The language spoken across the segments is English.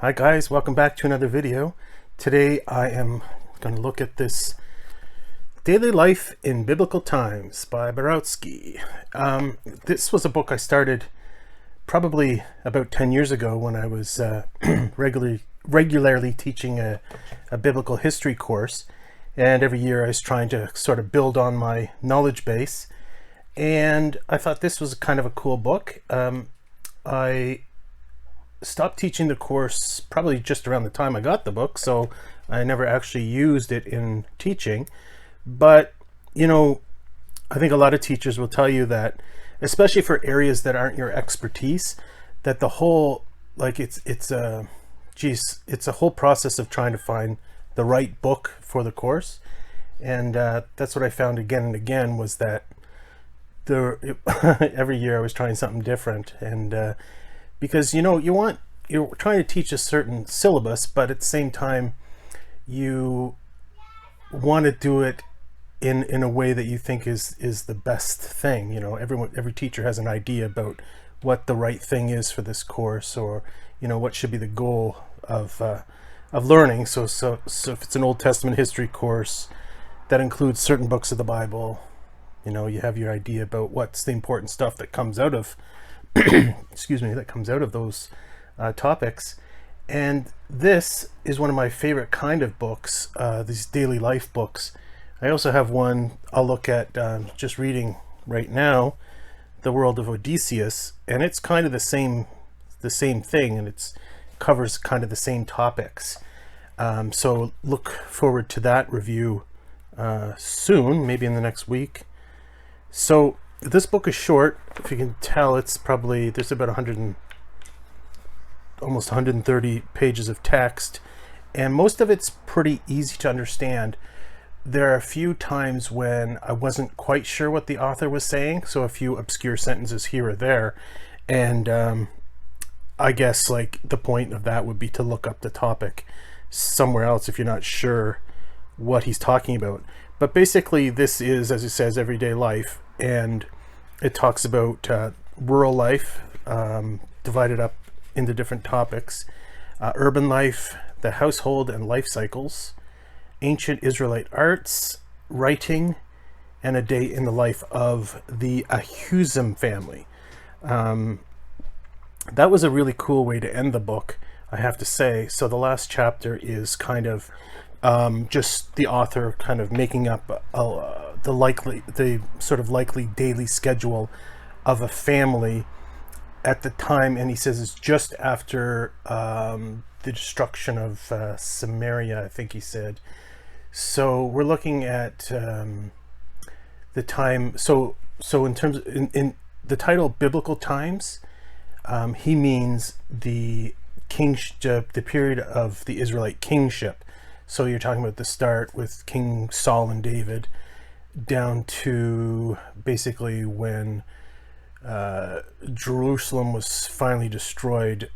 Hi guys, welcome back to another video. Today I am going to look at this Daily Life in Biblical Times by Borowski. This was a book I started probably about 10 years ago when I was regularly teaching a biblical history course, and every year I was trying to sort of build on my knowledge base, and I thought this was kind of a cool book. I stopped teaching the course probably just around the time I got the book, so I never actually used it in teaching. But I think a lot of teachers will tell you that, especially for areas that aren't your expertise, that the whole it's a whole process of trying to find the right book for the course. And that's what I found again and again, was that every year I was trying something different. And because you're trying to teach a certain syllabus, but at the same time you want to do it in a way that you think is the best thing. Every teacher has an idea about what the right thing is for this course, or what should be the goal of learning. So if it's an Old Testament history course that includes certain books of the Bible, you have your idea about what's the important stuff that comes out of that comes out of those topics. And this is one of my favorite kind of books, these daily life books. I also have one I'll look at just reading right now, The World of Odysseus, and it's kind of the same thing, and it covers kind of the same topics. So look forward to that review soon, maybe in the next week. So this book is short. If you can tell, there's about almost 130 pages of text, and most of it's pretty easy to understand. There are a few times when I wasn't quite sure what the author was saying, so a few obscure sentences here or there, and I guess the point of that would be to look up the topic somewhere else if you're not sure what he's talking about. But basically this is, as it says, everyday life, and it talks about rural life, divided up into different topics, urban life, the household and life cycles, ancient Israelite arts, writing, and a day in the life of the Ahuzim family. That was a really cool way to end the book, I have to say. So the last chapter is kind of just the author kind of making up the sort of likely daily schedule of a family at the time, and he says it's just after the destruction of Samaria, I think he said. So we're looking at the time. So in terms in the title Biblical Times, he means the period of the Israelite kingship. So you're talking about the start with King Saul and David, down to basically when Jerusalem was finally destroyed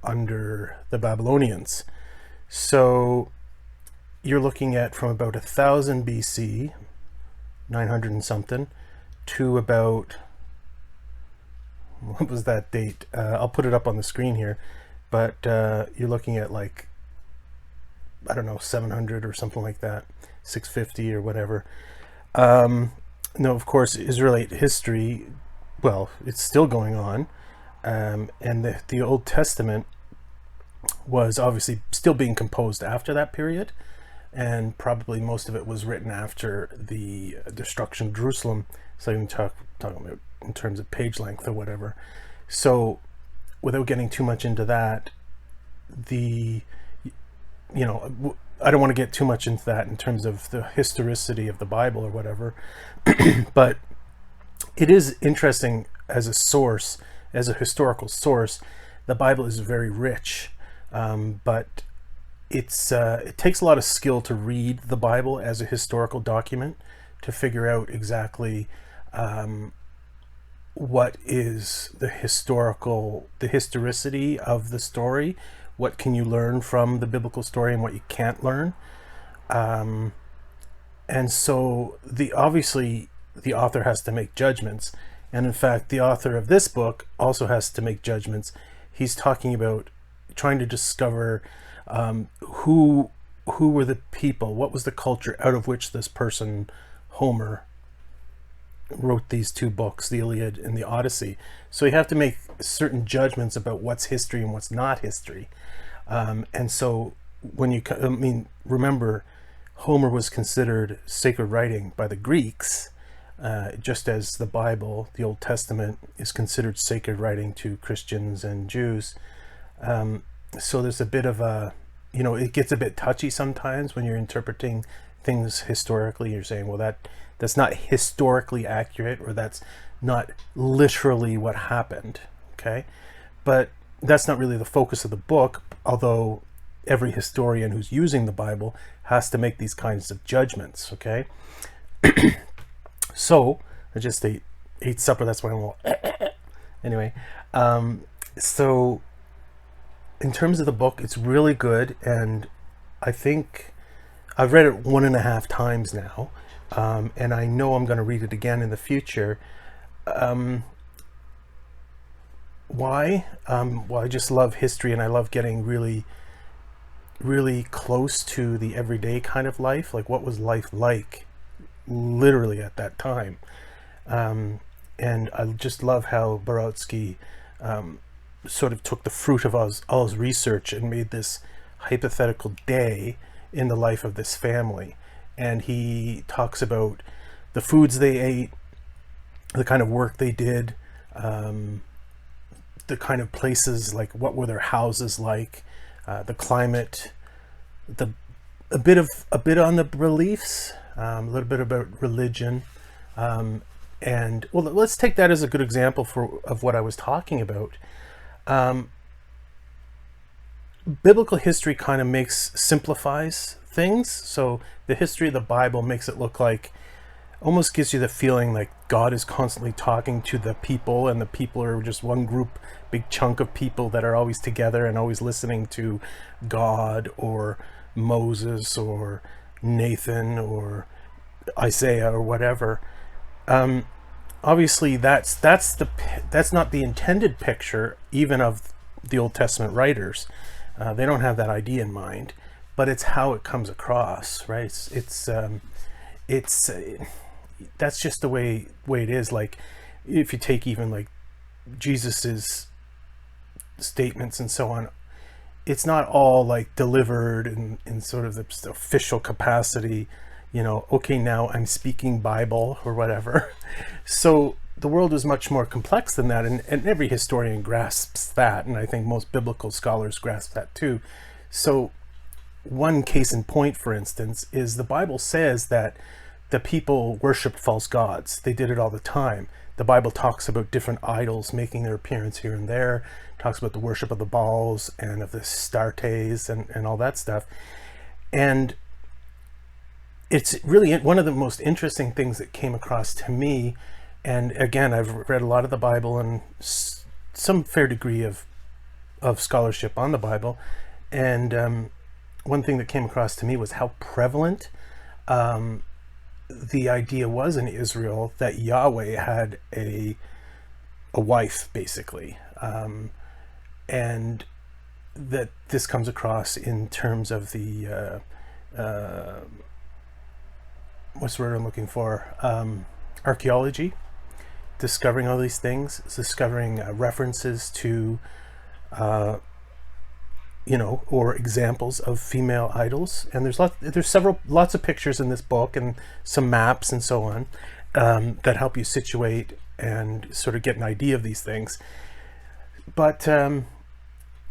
under the Babylonians. So you're looking at from about 1000 BC, 900 and something, to about, what was that date? I'll put it up on the screen here, but you're looking at I don't know, 700 or something like that, 650 or whatever. No, of course, Israelite history, well, it's still going on, and the Old Testament was obviously still being composed after that period, and probably most of it was written after the destruction of Jerusalem. So you can talk about in terms of page length or whatever. So without getting too much into that, I don't want to get too much into that in terms of the historicity of the Bible or whatever, but it is interesting as a source, as a historical source. The Bible is very rich, but it takes a lot of skill to read the Bible as a historical document, to figure out exactly what is the historicity of the story. What can you learn from the biblical story and what you can't learn? And so obviously the author has to make judgments. And in fact, the author of this book also has to make judgments. He's talking about trying to discover who were the people, what was the culture out of which this person, Homer, wrote these two books, the Iliad and the Odyssey. So you have to make certain judgments about what's history and what's not history. And so when you, remember, Homer was considered sacred writing by the Greeks, just as the Bible, the Old Testament, is considered sacred writing to Christians and Jews. So there's a bit of a, it gets a bit touchy sometimes when you're interpreting things historically. You're saying, well, that's not historically accurate, or that's not literally what happened, okay? But that's not really the focus of the book, although every historian who's using the Bible has to make these kinds of judgments, okay? So, I just ate supper, that's why I'm all... Anyway, so in terms of the book, it's really good, and I think I've read it 1.5 times now, and I know I'm going to read it again in the future. Why? Well, I just love history, and I love getting really, really close to the everyday kind of life. Like, what was life like literally at that time? And I just love how Borowski sort of took the fruit of all his research and made this hypothetical day in the life of this family. And he talks about the foods they ate, the kind of work they did, the kind of places, like what were their houses like, the climate, a bit on the beliefs, a little bit about religion, and well, let's take that as a good example of what I was talking about. Biblical history kind of simplifies things. So the history of the Bible makes it look like, almost gives you the feeling like God is constantly talking to the people, and the people are just one group, big chunk of people that are always together and always listening to God or Moses or Nathan or Isaiah or whatever. Obviously that's not the intended picture even of the Old Testament writers. They don't have that idea in mind, but it's how it comes across, right? It's that's just the way it is. Like, if you take even like Jesus's statements and so on, it's not all like delivered in sort of the official capacity, okay, now I'm speaking Bible or whatever. So the world is much more complex than that, and every historian grasps that, and I think most biblical scholars grasp that too. So one case in point, for instance, is the Bible says that the people worshiped false gods. They did it all the time. The Bible talks about different idols making their appearance here and there, talks about the worship of the Baals and of the Astartes and all that stuff. And it's really one of the most interesting things that came across to me. And again, I've read a lot of the Bible and some fair degree of scholarship on the Bible. And one thing that came across to me was how prevalent the idea was in Israel that Yahweh had a wife, basically. And that this comes across in terms of the what's the word I'm looking for? Archaeology, discovering all these things, discovering references to, or examples of female idols. And there's lots of pictures in this book and some maps and so on that help you situate and sort of get an idea of these things. But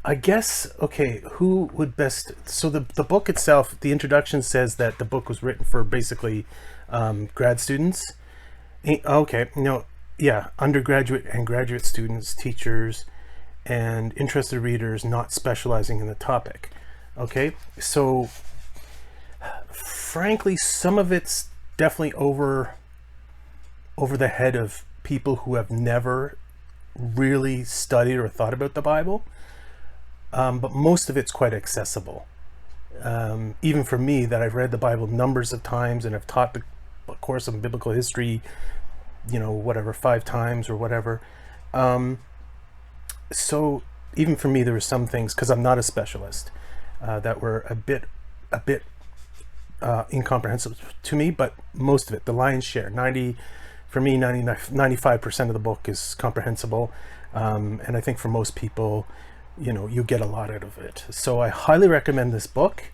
I guess, okay, who would best... So the book itself, the introduction says that the book was written for basically grad students. Okay, undergraduate and graduate students, teachers, and interested readers not specializing in the topic. Okay, so frankly, some of it's definitely over the head of people who have never really studied or thought about the Bible. But most of it's quite accessible. Even for me, that I've read the Bible numbers of times and have taught the course of biblical history, 5 times or whatever. So even for me, there were some things, because I'm not a specialist, that were a bit incomprehensible to me, but most of it, the lion's share, 95% of the book is comprehensible. And I think for most people, you get a lot out of it. So I highly recommend this book.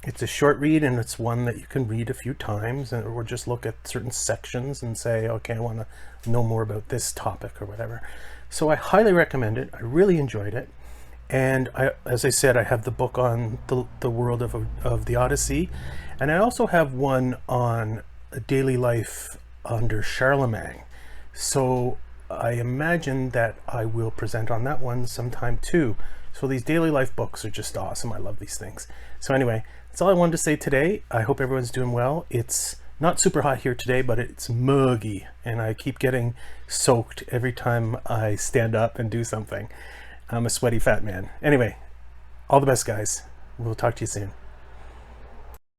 It's a short read, and it's one that you can read a few times, or just look at certain sections and say, okay, I want to know more about this topic or whatever. So I highly recommend it. I really enjoyed it. And as I said, I have the book on the world of the Odyssey, and I also have one on daily life under Charlemagne. So I imagine that I will present on that one sometime too. So these daily life books are just awesome. I love these things. So anyway, that's all I wanted to say today. I hope everyone's doing well. It's not super hot here today, but it's muggy, and I keep getting soaked every time I stand up and do something. I'm a sweaty fat man. Anyway, all the best, guys. We'll talk to you soon.